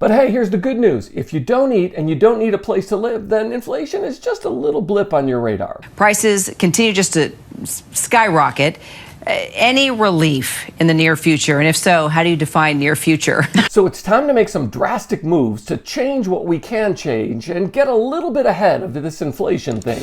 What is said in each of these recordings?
But hey, here's the good news. If you don't eat and you don't need a place to live, then inflation is just a little blip on your radar. Prices continue just to skyrocket. Any relief in the near future? And if so, how do you define near future? So it's time to make some drastic moves to change what we can change and get a little bit ahead of this inflation thing.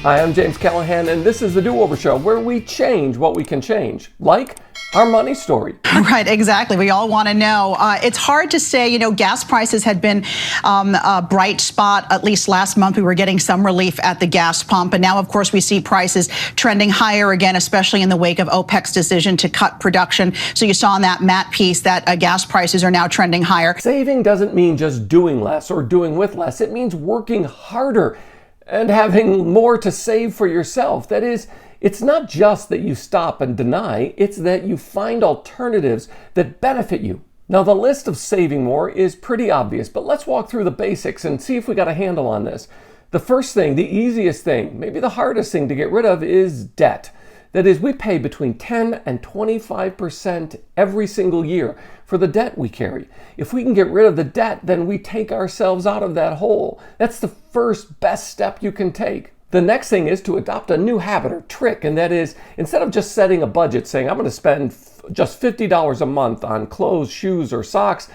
Hi, I'm James Callahan, and this is the Do-Over Show, where we change what we can change, like our money story. Right, exactly. We all want to know. It's hard to say, gas prices had been a bright spot. At least last month, we were getting some relief at the gas pump. And now, of course, we see prices trending higher again, especially in the wake of OPEC's decision to cut production. So you saw in that Matt piece that gas prices are now trending higher. Saving doesn't mean just doing less or doing with less. It means working harder and having more to save for yourself. That is, it's not just that you stop and deny, it's that you find alternatives that benefit you. Now, the list of saving more is pretty obvious, but let's walk through the basics and see if we got a handle on this. The first thing, the easiest thing, maybe the hardest thing to get rid of is debt. That is, we pay between 10 and 25% every single year for the debt we carry. If we can get rid of the debt, then we take ourselves out of that hole. That's the first best step you can take. The next thing is to adopt a new habit or trick, and that is, instead of just setting a budget saying, I'm going to spend just $50 a month on clothes, shoes, or socks,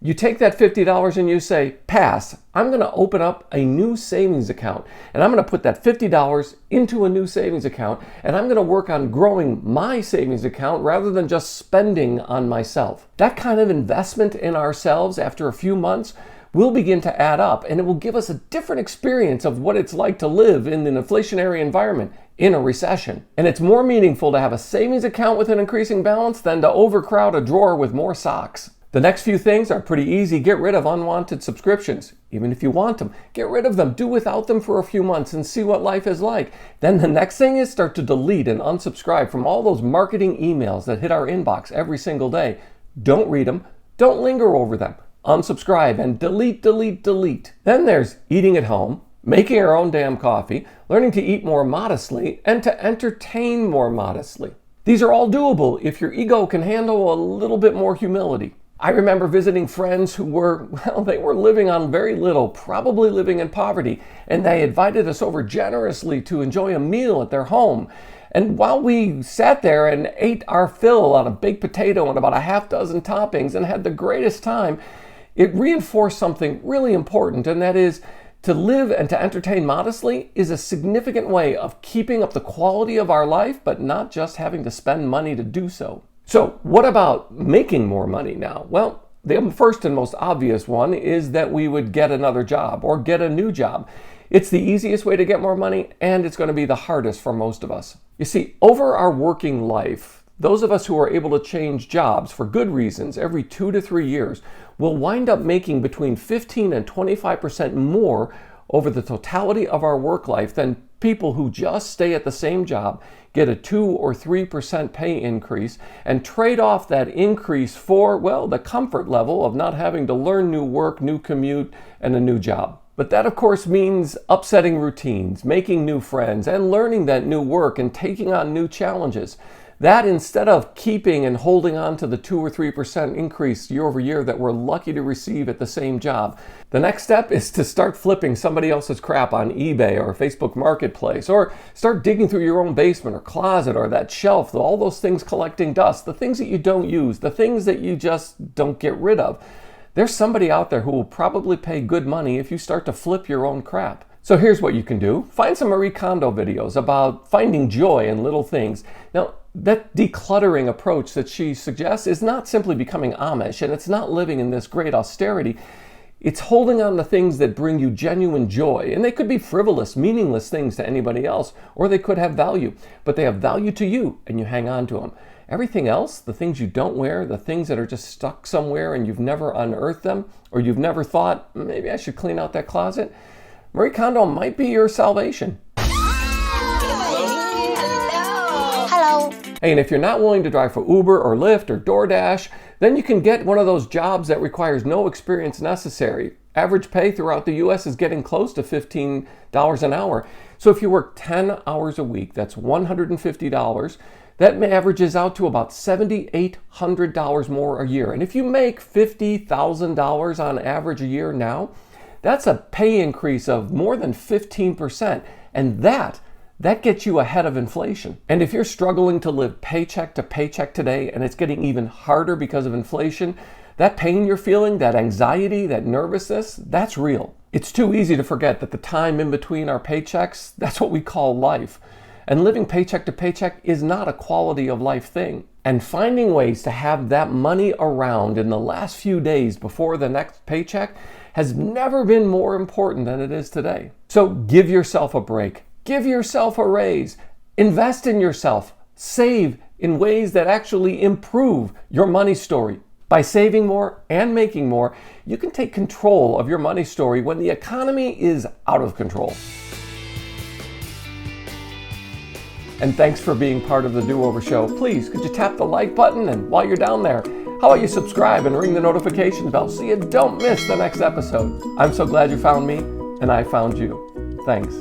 you take that $50 and you say, pass, I'm going to open up a new savings account, and I'm going to put that $50 into a new savings account, and I'm going to work on growing my savings account rather than just spending on myself. That kind of investment in ourselves after a few months will begin to add up, and it will give us a different experience of what it's like to live in an inflationary environment in a recession. And it's more meaningful to have a savings account with an increasing balance than to overcrowd a drawer with more socks. The next few things are pretty easy. Get rid of unwanted subscriptions. Even if you want them, get rid of them. Do without them for a few months and see what life is like. Then the next thing is start to delete and unsubscribe from all those marketing emails that hit our inbox every single day. Don't read them. Don't linger over them. Unsubscribe and delete, delete, delete. Then there's eating at home, making our own damn coffee, learning to eat more modestly, and to entertain more modestly. These are all doable if your ego can handle a little bit more humility. I remember visiting friends who were living on very little, probably living in poverty, and they invited us over generously to enjoy a meal at their home. And while we sat there and ate our fill on a baked potato and about a half dozen toppings and had the greatest time, it reinforced something really important, and that is to live and to entertain modestly is a significant way of keeping up the quality of our life, but not just having to spend money to do so. So what about making more money now? Well, the first and most obvious one is that we would get another job or get a new job. It's the easiest way to get more money, and it's going to be the hardest for most of us. You see, over our working life, those of us who are able to change jobs for good reasons every 2 to 3 years will wind up making between 15 and 25% more over the totality of our work life than people who just stay at the same job, get a 2 or 3% pay increase, and trade off that increase for, the comfort level of not having to learn new work, new commute, and a new job. But that, of course, means upsetting routines, making new friends, and learning that new work and taking on new challenges. That, instead of keeping and holding on to the 2 or 3% increase year over year that we're lucky to receive at the same job, the next step is to start flipping somebody else's crap on eBay or Facebook Marketplace, or start digging through your own basement or closet or that shelf, all those things collecting dust, the things that you don't use, the things that you just don't get rid of. There's somebody out there who will probably pay good money if you start to flip your own crap. So here's what you can do. Find some Marie Kondo videos about finding joy in little things. Now, that decluttering approach that she suggests is not simply becoming Amish, and it's not living in this great austerity. It's holding on to things that bring you genuine joy. And they could be frivolous, meaningless things to anybody else, or they could have value. But they have value to you, and you hang on to them. Everything else, the things you don't wear, the things that are just stuck somewhere and you've never unearthed them, or you've never thought, maybe I should clean out that closet, Marie Kondo might be your salvation. Hello. Hey, and if you're not willing to drive for Uber or Lyft or DoorDash, then you can get one of those jobs that requires no experience necessary. Average pay throughout the U.S. is getting close to $15 an hour. So if you work 10 hours a week, that's $150. that averages out to about $7,800 more a year. And if you make $50,000 on average a year now, that's a pay increase of more than 15%. And that gets you ahead of inflation. And if you're struggling to live paycheck to paycheck today, and it's getting even harder because of inflation, that pain you're feeling, that anxiety, that nervousness, that's real. It's too easy to forget that the time in between our paychecks, that's what we call life. And living paycheck to paycheck is not a quality of life thing. And finding ways to have that money around in the last few days before the next paycheck has never been more important than it is today. So give yourself a break. Give yourself a raise. Invest in yourself. Save in ways that actually improve your money story. By saving more and making more, you can take control of your money story when the economy is out of control. And thanks for being part of the Do-Over Show. Please, could you tap the like button? And while you're down there, how about you subscribe and ring the notification bell so you don't miss the next episode? I'm so glad you found me, and I found you. Thanks.